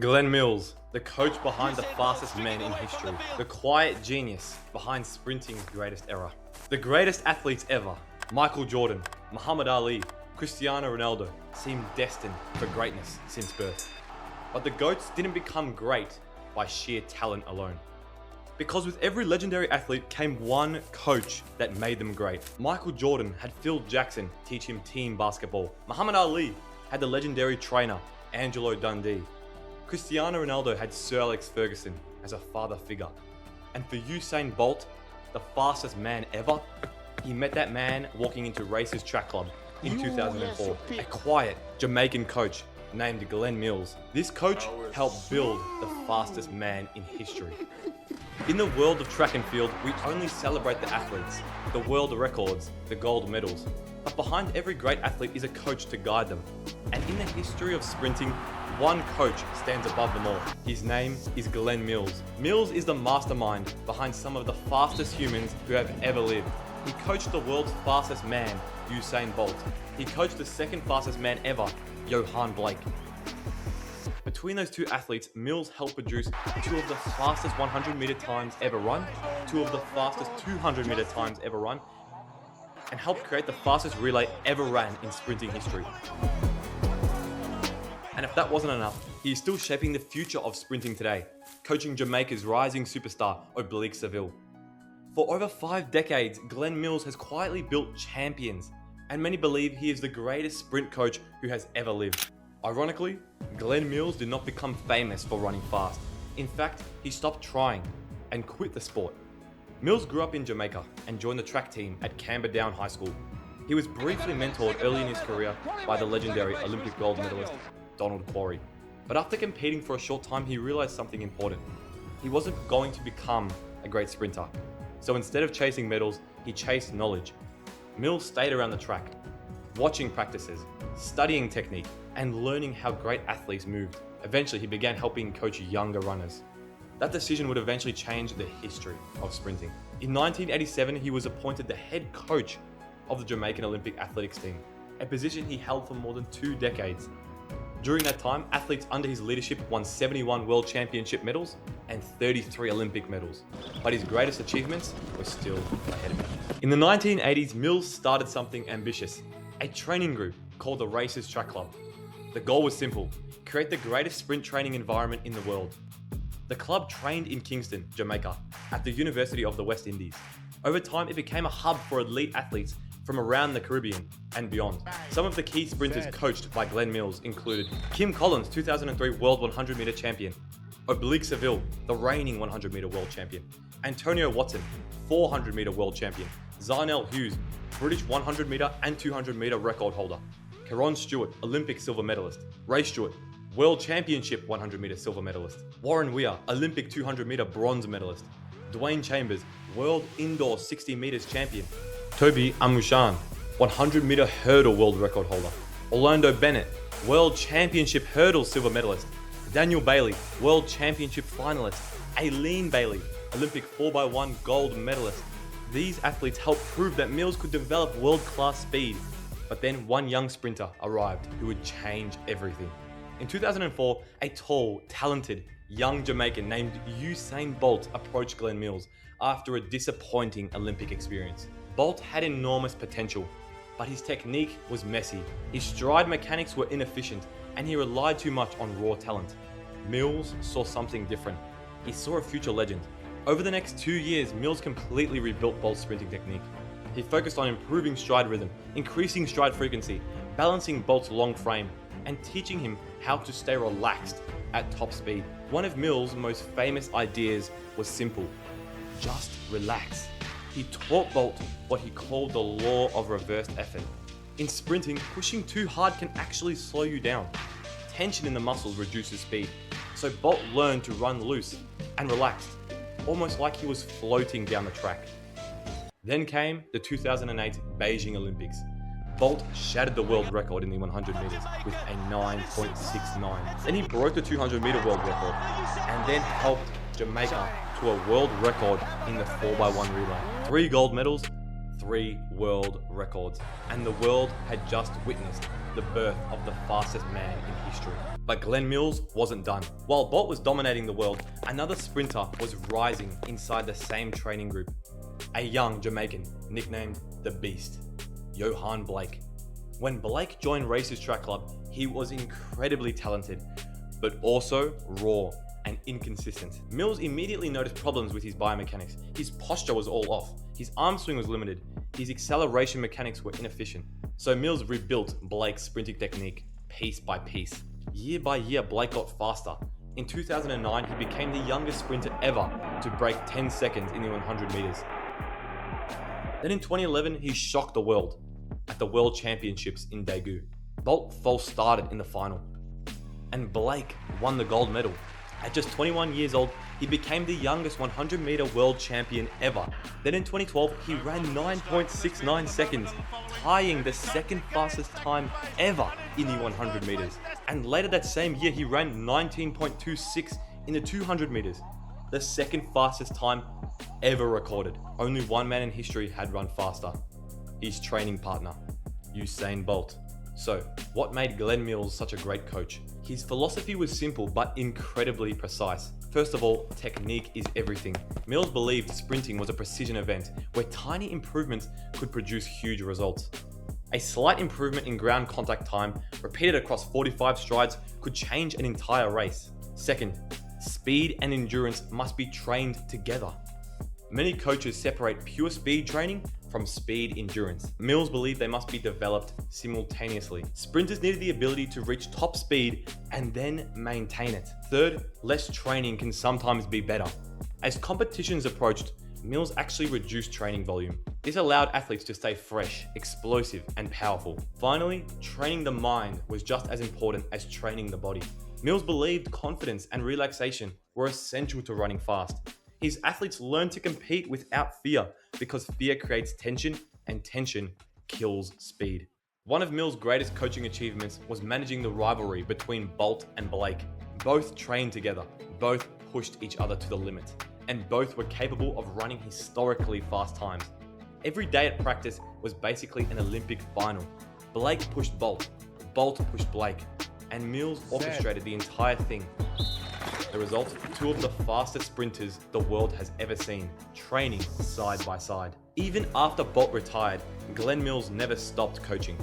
Glen Mills, the coach behind the fastest men in history, the quiet genius behind sprinting's greatest era. The greatest athletes ever, Michael Jordan, Muhammad Ali, Cristiano Ronaldo, seemed destined for greatness since birth. But the GOATs didn't become great by sheer talent alone. Because with every legendary athlete came one coach that made them great. Michael Jordan had Phil Jackson teach him team basketball. Muhammad Ali had the legendary trainer, Angelo Dundee. Cristiano Ronaldo had Sir Alex Ferguson as a father figure. And for Usain Bolt, the fastest man ever, he met that man walking into Race's track club in 2004. A quiet Jamaican coach named Glen Mills. This coach helped build the fastest man in history. In the world of track and field, we only celebrate the athletes, the world records, the gold medals. But behind every great athlete is a coach to guide them. And in the history of sprinting, one coach stands above them all. His name is Glen Mills. Mills is the mastermind behind some of the fastest humans who have ever lived. He coached the world's fastest man, Usain Bolt. He coached the second fastest man ever, Yohan Blake. Between those two athletes, Mills helped produce two of the fastest 100-meter times ever run, two of the fastest 200-meter times ever run, and helped create the fastest relay ever ran in sprinting history. And if that wasn't enough, he is still shaping the future of sprinting today, coaching Jamaica's rising superstar, Oblique Seville. For over 5 decades, Glen Mills has quietly built champions, and many believe he is the greatest sprint coach who has ever lived. Ironically, Glen Mills did not become famous for running fast. In fact, he stopped trying and quit the sport. Mills grew up in Jamaica and joined the track team at Camberdown High School. He was briefly mentored early in his career by the legendary Olympic gold medalist Donald Quarry. But after competing for a short time, he realized something important. He wasn't going to become a great sprinter. So instead of chasing medals, he chased knowledge. Mills stayed around the track, watching practices, studying technique, and learning how great athletes moved. Eventually, he began helping coach younger runners. That decision would eventually change the history of sprinting. In 1987, he was appointed the head coach of the Jamaican Olympic athletics team, a position he held for more than 2 decades. During that time, athletes under his leadership won 71 World Championship medals and 33 Olympic medals. But his greatest achievements were still ahead of him. In the 1980s, Mills started something ambitious, a training group called the Race's Track Club. The goal was simple: create the greatest sprint training environment in the world. The club trained in Kingston, Jamaica, at the University of the West Indies. Over time, it became a hub for elite athletes from around the Caribbean and beyond. Some of the key sprinters coached by Glen Mills included Kim Collins, 2003 World 100-meter champion; Oblique Seville, the reigning 100-meter world champion; Antonio Watson, 400-meter world champion; Zarnell Hughes, British 100-meter and 200-meter record holder; Caron Stewart, Olympic silver medalist; Ray Stewart, World Championship 100-meter silver medalist; Warren Weir, Olympic 200-meter bronze medalist; Dwayne Chambers, World Indoor 60 meters champion; Toby Amushan, 100-meter hurdle world record holder; Orlando Bennett, World Championship hurdle silver medalist; Daniel Bailey, World Championship finalist; Aileen Bailey, Olympic 4x1 gold medalist. These athletes helped prove that Mills could develop world-class speed. But then one young sprinter arrived who would change everything. In 2004, a tall, talented, young Jamaican named Usain Bolt approached Glen Mills after a disappointing Olympic experience. Bolt had enormous potential, but his technique was messy, his stride mechanics were inefficient, and he relied too much on raw talent. Mills saw something different. He saw a future legend. Over the next 2 years, Mills completely rebuilt Bolt's sprinting technique. He focused on improving stride rhythm, increasing stride frequency, balancing Bolt's long frame, and teaching him how to stay relaxed at top speed. One of Mills' most famous ideas was simple: just relax. He taught Bolt what he called the law of reversed effort. In sprinting, pushing too hard can actually slow you down. Tension in the muscles reduces speed, so Bolt learned to run loose and relaxed, almost like he was floating down the track. Then came the 2008 Beijing Olympics. Bolt shattered the world record in the 100 meters with a 9.69. Then he broke the 200-meter world record and then helped Jamaica to a world record in the 4x1 relay. 3 gold medals, 3 world records, and the world had just witnessed the birth of the fastest man in history. But Glen Mills wasn't done. While Bolt was dominating the world, another sprinter was rising inside the same training group. A young Jamaican nicknamed the Beast, Yohan Blake. When Blake joined Racers Track Club, he was incredibly talented, but also raw and inconsistent. Mills immediately noticed problems with his biomechanics. His posture was all off, his arm swing was limited, his acceleration mechanics were inefficient. So Mills rebuilt Blake's sprinting technique piece by piece. Year by year, Blake got faster. In 2009, he became the youngest sprinter ever to break 10 seconds in the 100 meters. Then in 2011, he shocked the world at the World Championships in Daegu. Bolt false started in the final, and Blake won the gold medal. At just 21 years old, he became the youngest 100-meter world champion ever. Then in 2012, he ran 9.69 seconds, tying the second fastest time ever in the 100 meters. And later that same year, he ran 19.26 in the 200 meters, the second fastest time ever recorded. Only one man in history had run faster: his training partner, Usain Bolt. So, what made Glen Mills such a great coach? His philosophy was simple but incredibly precise. First of all, technique is everything. Mills believed sprinting was a precision event where tiny improvements could produce huge results. A slight improvement in ground contact time, repeated across 45 strides, could change an entire race. Second, speed and endurance must be trained together. Many coaches separate pure speed training from speed endurance. Mills believed they must be developed simultaneously. Sprinters needed the ability to reach top speed and then maintain it. Third, less training can sometimes be better. As competitions approached, Mills actually reduced training volume. This allowed athletes to stay fresh, explosive, and powerful. Finally, training the mind was just as important as training the body. Mills believed confidence and relaxation were essential to running fast. His athletes learned to compete without fear because fear creates tension and tension kills speed. One of Mills' greatest coaching achievements was managing the rivalry between Bolt and Blake. Both trained together, both pushed each other to the limit, and both were capable of running historically fast times. Every day at practice was basically an Olympic final. Blake pushed Bolt, Bolt pushed Blake, and Mills orchestrated the entire thing. The result, two of the fastest sprinters the world has ever seen, training side by side. Even after Bolt retired, Glen Mills never stopped coaching.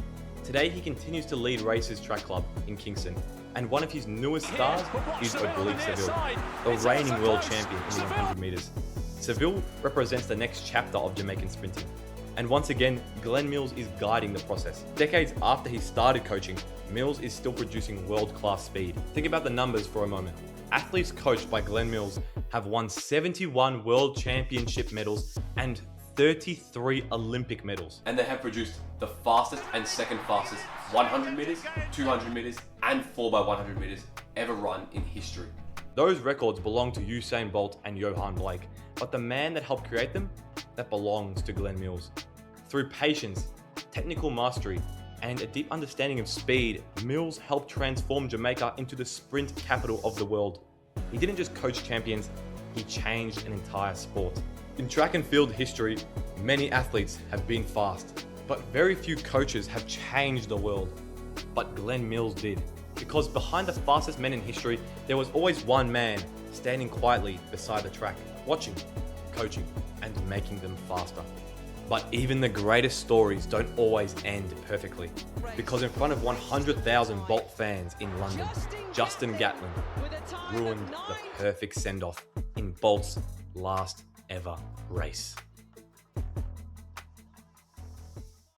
Today he continues to lead Racers Track Club in Kingston, and one of his newest stars is Oblique Seville, the reigning world champion in the 100 meters. Seville represents the next chapter of Jamaican sprinting. And once again, Glen Mills is guiding the process. Decades after he started coaching, Mills is still producing world-class speed. Think about the numbers for a moment. Athletes coached by Glen Mills have won 71 World Championship medals and 33 Olympic medals. And they have produced the fastest and second fastest 100 meters, 200 meters, and 4x100 meters ever run in history. Those records belong to Usain Bolt and Yohan Blake, but the man that helped create them, that belongs to Glen Mills. Through patience, technical mastery, and a deep understanding of speed, Mills helped transform Jamaica into the sprint capital of the world. He didn't just coach champions, he changed an entire sport. In track and field history, many athletes have been fast, but very few coaches have changed the world. But Glen Mills did, because behind the fastest men in history, there was always one man standing quietly beside the track, watching, coaching, and making them faster. But even the greatest stories don't always end perfectly, because in front of 100,000 Bolt fans in London, Justin Gatlin ruined the perfect send-off in Bolt's last ever race.